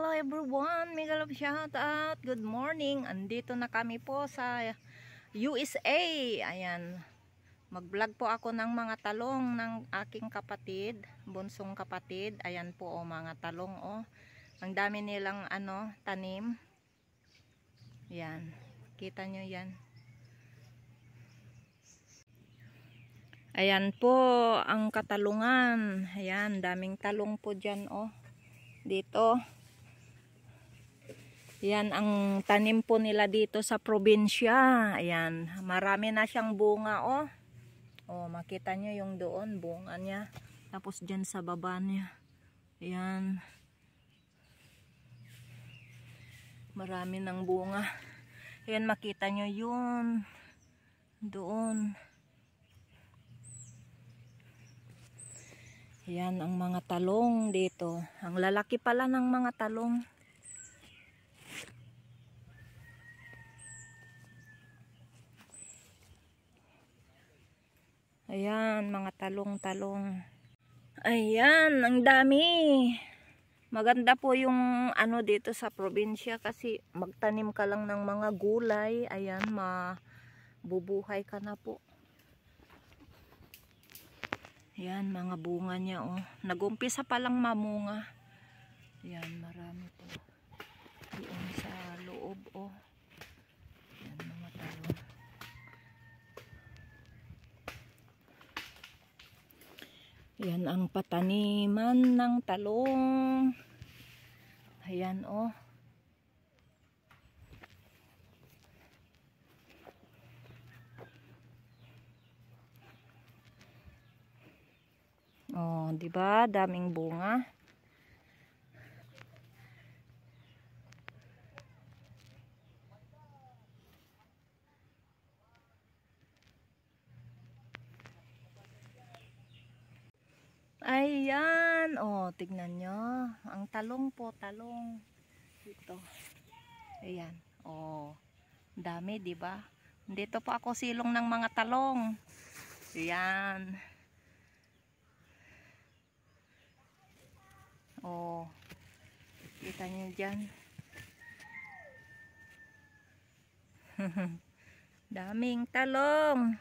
hello everyone. Mega love shout out. Good morning. Andito na kami po sa USA. Ayan. Mag-vlog po ako ng mga talong ng aking kapatid, bunsong kapatid. Ayan po oh, mga talong oh. Ang dami nilang tanim. Ayan. Kita nyo yan. Ayan po ang katalungan. Ayan, daming talong po dyan oh. Dito. Yan ang tanim po nila dito sa probinsya. Ayan, marami na siyang bunga oh. Oh, makita nyo yung doon, bunga niya. Tapos dyan sa baba niya. Ayan. Marami ng bunga. Ayan, makita nyo yun. Doon. Ayan ang mga talong dito. Ang lalaki pala ng mga talong. Ayan, mga talong-talong. Ayan, ang dami. Maganda po yung dito sa probinsya kasi magtanim ka lang ng mga gulay. Ayan, mabubuhay ka na po. Ayan, mga bunga niya oh. Nag-umpisa pa lang mamunga. Ayan, marami po. Doon sa loob oh. Ayan, mga talong. Ayan ang pataniman ng talong. Ayan oh. Oh, 'di ba? Daming bunga. Ayan, oh, tignan nyo. Ang talong po, talong. Dito. Ayan, oh. Dami, 'di ba? Dito po ako silong ng mga talong. Ayan. Oh. Kita nyo dyan. Daming talong.